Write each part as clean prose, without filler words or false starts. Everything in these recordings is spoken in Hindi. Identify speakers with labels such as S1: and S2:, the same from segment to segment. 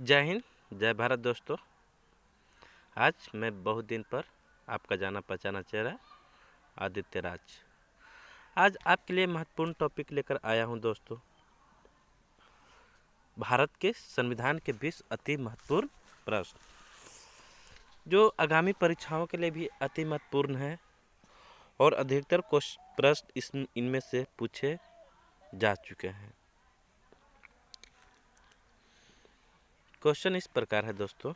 S1: जय हिंद, जय भारत दोस्तों। आज मैं बहुत दिन पर आपका जाना पहचाना चेहरा आदित्य राज आज आपके लिए महत्वपूर्ण टॉपिक लेकर आया हूं दोस्तों। भारत के संविधान के 20 अति महत्वपूर्ण प्रश्न जो आगामी परीक्षाओं के लिए भी अति महत्वपूर्ण है और अधिकतर प्रश्न इनमें से पूछे जा चुके हैं। क्वेश्चन इस प्रकार है दोस्तों,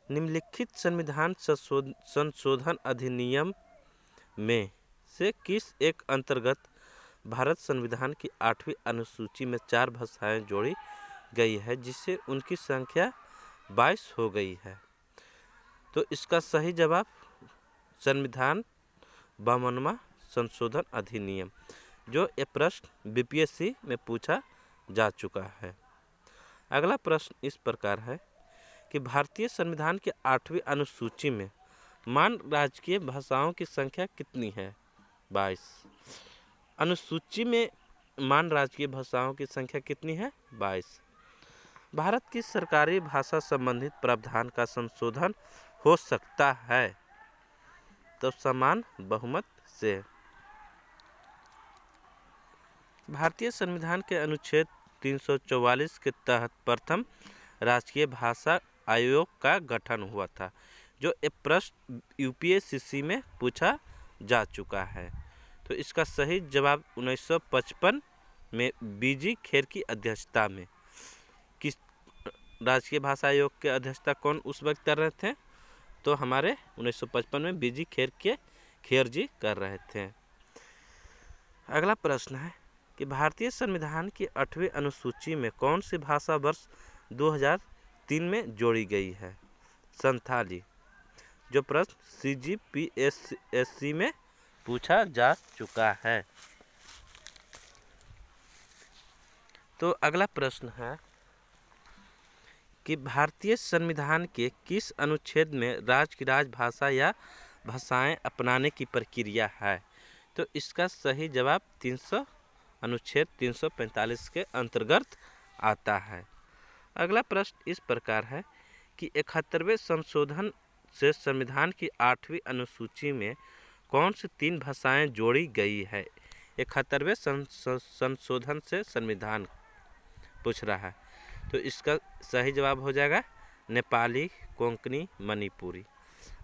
S1: निम्नलिखित संविधान संशोधन अधिनियम में से किस एक अंतर्गत भारत संविधान की 8वीं अनुसूची में 4 भाषाएं जोड़ी गई है जिससे उनकी संख्या 22 हो गई है। तो इसका सही जवाब संविधान 52वां संशोधन अधिनियम, जो ये प्रश्न बीपीएससी में पूछा जा चुका है। अगला प्रश्न इस प्रकार है कि भारतीय संविधान के 8वीं अनुसूची में मान राजकीय भाषाओं की संख्या कितनी है? 22। अनुसूची में मान राजकीय भाषाओं की संख्या कितनी है? 22। भारत की सरकारी भाषा संबंधित प्रावधान का संशोधन हो सकता है तो समान बहुमत से। भारतीय संविधान के अनुच्छेद 344 के तहत प्रथम राष्ट्रीय भाषा आयोग का गठन हुआ था, जो एक प्रश्न यूपीएससी में पूछा जा चुका है। तो इसका सही जवाब 1955 में बीजी खेर की अध्यक्षता में। किस राष्ट्रीय भाषा आयोग के अध्यक्षता कौन उस वक्त कर रहे थे? तो हमारे 1955 में बीजी खेर जी कर रहे थे। अगला प्रश्न है कि भारतीय संविधान की 8वीं अनुसूची में कौन सी भाषा वर्ष 2003 में जोड़ी गई है? संथाली, जो प्रश्न CGPSC में पूछा जा चुका है। तो अगला प्रश्न है कि भारतीय संविधान के किस अनुच्छेद में राज्य की राजभाषा या भाषाएं अपनाने की प्रक्रिया है? तो इसका सही जवाब अनुच्छेद 345 के अंतर्गत आता है। अगला प्रश्न इस प्रकार है कि 71वें संशोधन से संविधान की 8वीं अनुसूची में कौन सी 3 भाषाएं जोड़ी गई है? 71वें संशोधन से संविधान पूछ रहा है, तो इसका सही जवाब हो जाएगा नेपाली, कोंकणी, मणिपुरी।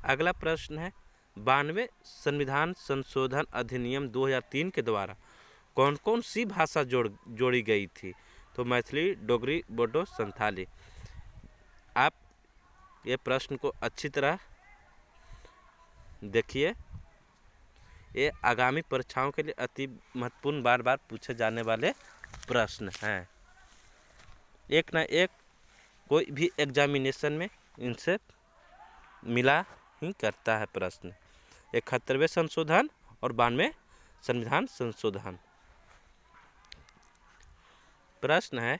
S1: अगला प्रश्न है 92वें संविधान संशोधन अधिनियम 2003 के द्वारा कौन कौन सी भाषा जोड़ी गई थी? तो मैथिली, डोगरी, बोडो, संथाली। आप ये प्रश्न को अच्छी तरह देखिए, ये आगामी परीक्षाओं के लिए अति महत्वपूर्ण बार बार पूछे जाने वाले प्रश्न हैं। एक ना एक कोई भी एग्जामिनेशन में इनसे मिला ही करता है प्रश्न। 71वें संशोधन और 92वें संविधान संशोधन। प्रश्न है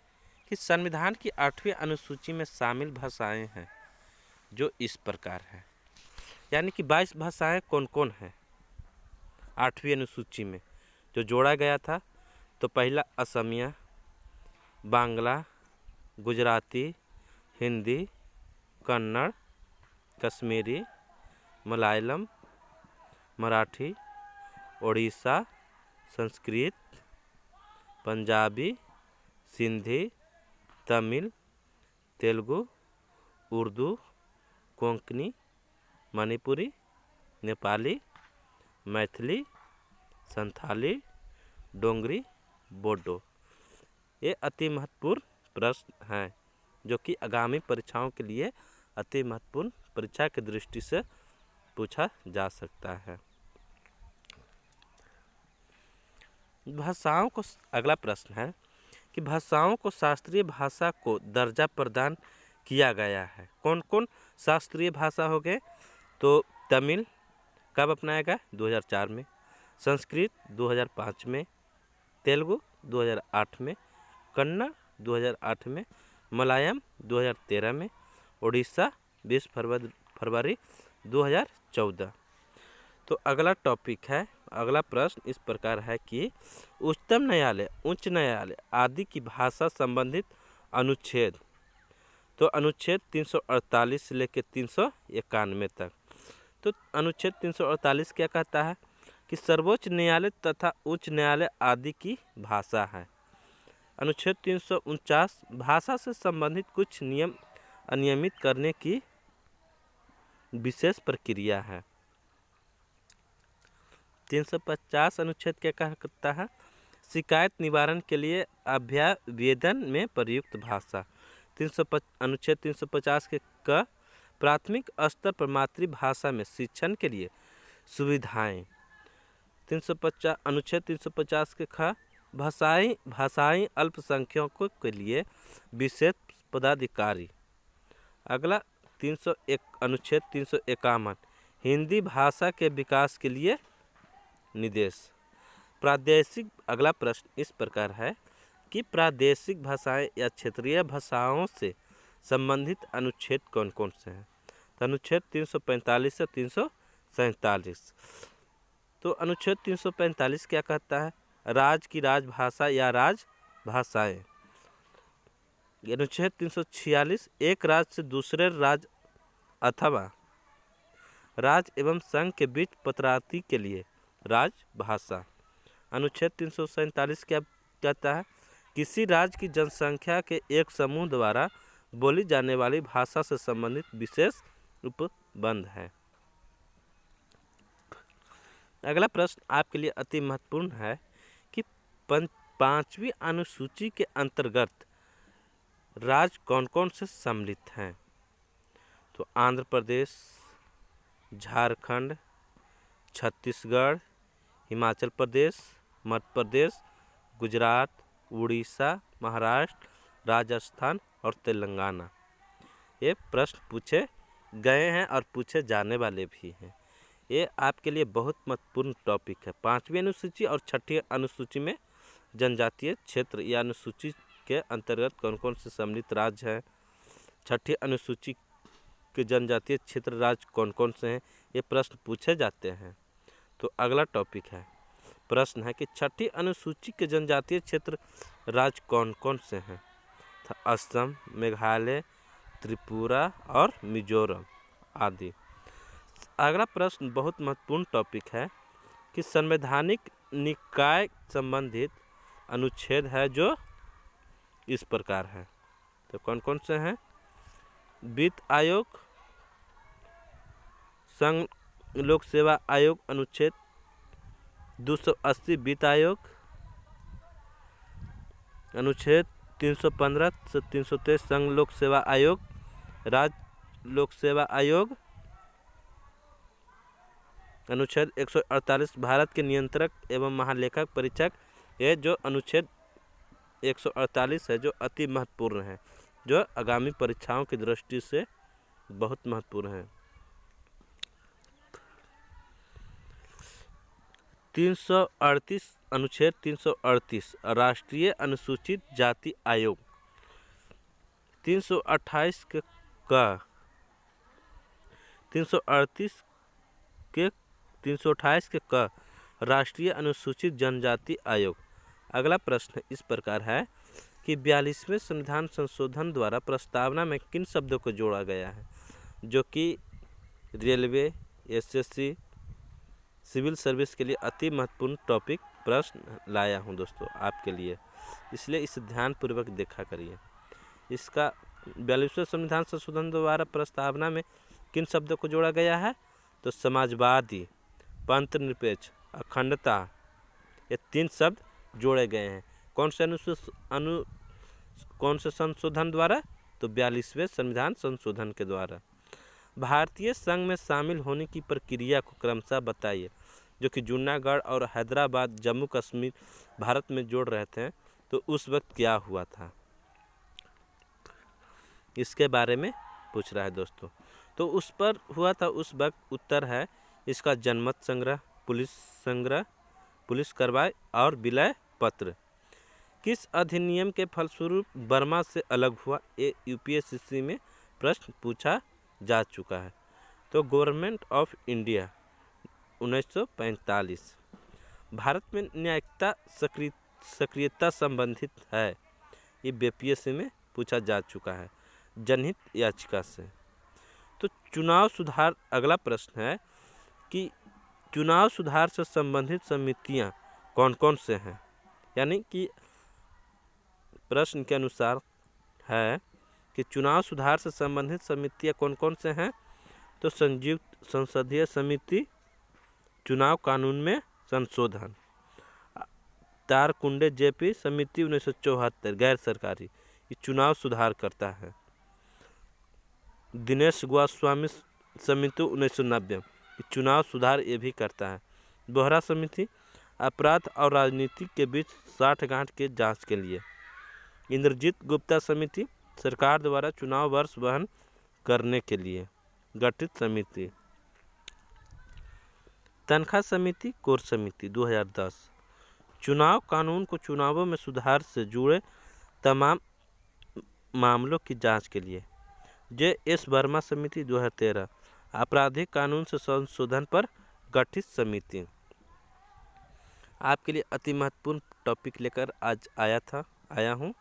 S1: कि संविधान की 8वीं अनुसूची में शामिल भाषाएं हैं जो इस प्रकार है, यानी कि 22 भाषाएं कौन कौन हैं 8वीं अनुसूची में जो जोड़ा गया था? तो पहला असमिया, बांग्ला, गुजराती, हिंदी, कन्नड़, कश्मीरी, मलयालम, मराठी, ओडिशा, संस्कृत, पंजाबी, सिंधी, तमिल, तेलुगु, उर्दू, कोंकणी, मणिपुरी, नेपाली, मैथिली, संथाली, डोंगरी, बोडो। ये अति महत्वपूर्ण प्रश्न हैं जो कि आगामी परीक्षाओं के लिए अति महत्वपूर्ण परीक्षा की दृष्टि से पूछा जा सकता है। भाषाओं को अगला प्रश्न है कि भाषाओं को शास्त्रीय भाषा को दर्जा प्रदान किया गया है। कौन कौन शास्त्रीय भाषा हो गए? तो तमिल कब अपनाया गया? 2004 में, संस्कृत 2005 में, तेलुगु 2008 में, कन्नड़ 2008 में, मलयालम 2013 में, ओडिशा 20 फरवरी 2014। तो अगला टॉपिक है, अगला प्रश्न इस प्रकार है कि उच्चतम न्यायालय, उच्च न्यायालय आदि की भाषा संबंधित अनुच्छेद, तो अनुच्छेद 348 से लेकर 391 तक। तो अनुच्छेद 348 क्या कहता है कि सर्वोच्च न्यायालय तथा उच्च न्यायालय आदि की भाषा है। अनुच्छेद 349 भाषा से संबंधित कुछ नियम अनियमित करने की विशेष प्रक्रिया है। 350 अनुच्छेद क्या कहता है, शिकायत निवारण के लिए अभ्यावेदन में प्रयुक्त भाषा। अनुच्छेद 350 के क प्राथमिक स्तर पर मातृभाषा में शिक्षण के लिए सुविधाएं। 350 अनुच्छेद 350 के ख भाषाई अल्पसंख्यकों के लिए विशेष पदाधिकारी। अगला 301 अनुच्छेद 351 हिंदी भाषा के विकास के लिए निर्देश। प्रादेशिक, अगला प्रश्न इस प्रकार है कि प्रादेशिक भाषाएं या क्षेत्रीय भाषाओं से संबंधित अनुच्छेद कौन कौन से हैं। तो अनुच्छेद 345 से 347। तो अनुच्छेद 345 क्या कहता है, राज्य की राजभाषा या राजभाषाएं। अनुच्छेद 346 एक राज्य से दूसरे राज्य अथवा राज्य एवं संघ के बीच पत्रार्ती के लिए राजभाषा। अनुच्छेद 347 क्या कहता है, किसी राज्य की जनसंख्या के एक समूह द्वारा बोली जाने वाली भाषा से संबंधित विशेष उपबंध है। अगला प्रश्न आपके लिए अति महत्वपूर्ण है कि 5वीं अनुसूची के अंतर्गत राज्य कौन कौन से सम्मिलित हैं। तो आंध्र प्रदेश, झारखंड, छत्तीसगढ़, हिमाचल प्रदेश, मध्य प्रदेश, गुजरात, उड़ीसा, महाराष्ट्र, राजस्थान और तेलंगाना। ये प्रश्न पूछे गए हैं और पूछे जाने वाले भी हैं। ये आपके लिए बहुत महत्वपूर्ण टॉपिक है। 5वीं अनुसूची और 6ठी अनुसूची में जनजातीय क्षेत्र या अनुसूची के अंतर्गत कौन कौन से सम्मिलित राज्य हैं, 6ठी अनुसूची के जनजातीय क्षेत्र राज्य कौन कौन से हैं, ये प्रश्न पूछे जाते हैं। तो अगला टॉपिक है, प्रश्न है कि 6ठी अनुसूची के जनजातीय क्षेत्र राज्य कौन कौन से हैं। असम, मेघालय, त्रिपुरा और मिजोरम आदि। अगला प्रश्न बहुत महत्वपूर्ण टॉपिक है कि संवैधानिक निकाय संबंधित अनुच्छेद है जो इस प्रकार है। तो कौन कौन से हैं, वित्त आयोग, संघ लोक सेवा आयोग अनुच्छेद 280 वित्त आयोग, अनुच्छेद 315 से 323 संघ लोक सेवा आयोग, राज्य लोक सेवा आयोग, अनुच्छेद 148 भारत के नियंत्रक एवं महालेखक परीक्षक। ये जो अनुच्छेद 148 है जो अति महत्वपूर्ण है, जो आगामी परीक्षाओं की दृष्टि से बहुत महत्वपूर्ण है। 338 अनुच्छेद 338 राष्ट्रीय अनुसूचित जाति आयोग। 328 के का 338 के 328 के क राष्ट्रीय अनुसूचित जनजाति आयोग। अगला प्रश्न इस प्रकार है कि 42वें संविधान संशोधन द्वारा प्रस्तावना में किन शब्दों को जोड़ा गया है, जो कि रेलवे, एसएससी, सिविल सर्विस के लिए अति महत्वपूर्ण टॉपिक प्रश्न लाया हूं दोस्तों आपके लिए, इसलिए इसे ध्यानपूर्वक देखा करिए। इसका 42वें संविधान संशोधन द्वारा प्रस्तावना में किन शब्दों को जोड़ा गया है, तो समाजवादी, पंथ निरपेक्ष, अखंडता, ये 3 शब्द जोड़े गए हैं। कौन से संशोधन द्वारा, तो 42वें संविधान संशोधन के द्वारा। भारतीय संघ में शामिल होने की प्रक्रिया को क्रमशः बताइए, जो कि जूनागढ़ और हैदराबाद जम्मू कश्मीर भारत में जोड़ रहे थे, तो उस वक्त क्या हुआ था, इसके बारे में पूछ रहा है दोस्तों। तो उस पर हुआ था उस वक्त उत्तर है इसका जनमत संग्रह, पुलिस कार्रवाई और विलय पत्र। किस अधिनियम के फलस्वरूप बर्मा से अलग हुआ, ये यूपीएससी में प्रश्न पूछा जा चुका है। तो गवर्नमेंट ऑफ इंडिया 1945। भारत में न्यायिकता सक्रियता संबंधित है, ये बीपीएससी में पूछा जा चुका है जनहित याचिका से। तो चुनाव सुधार, अगला प्रश्न है कि चुनाव सुधार से संबंधित समितियां कौन कौन से हैं, यानी कि प्रश्न के अनुसार है कि चुनाव सुधार से संबंधित समितियां कौन कौन से हैं। तो संयुक्त संसदीय समिति, चुनाव कानून में संशोधन, तारकुंडे जेपी समिति 1974 गैर सरकारी, ये चुनाव सुधार करता है। दिनेश गोस्वामी समिति 1990, ये चुनाव सुधार ये भी करता है। बोहरा समिति अपराध और राजनीति के बीच साठगांठ के जांच के लिए। इंद्रजीत गुप्ता समिति सरकार द्वारा चुनाव वर्ष वहन करने के लिए गठित समिति। तनख्वाह समिति कोर समिति 2010, चुनाव कानून को चुनावों में सुधार से जुड़े तमाम मामलों की जांच के लिए। जे एस वर्मा समिति 2013, आपराधिक कानून से संशोधन पर गठित समिति। आपके लिए अति महत्वपूर्ण टॉपिक लेकर आज आया हूँ,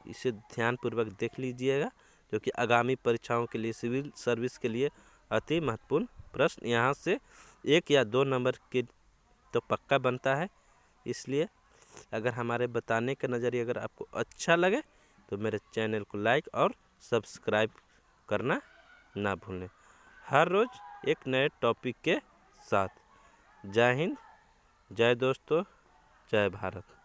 S1: इसे ध्यानपूर्वक देख लीजिएगा, जो कि आगामी परीक्षाओं के लिए, सिविल सर्विस के लिए अति महत्वपूर्ण प्रश्न यहाँ से 1 या 2 नंबर के तो पक्का बनता है। इसलिए अगर हमारे बताने का नज़रिया अगर आपको अच्छा लगे तो मेरे चैनल को लाइक और सब्सक्राइब करना ना भूलें, हर रोज़ एक नए टॉपिक के साथ। जय हिंद, जय दोस्तों, जय भारत।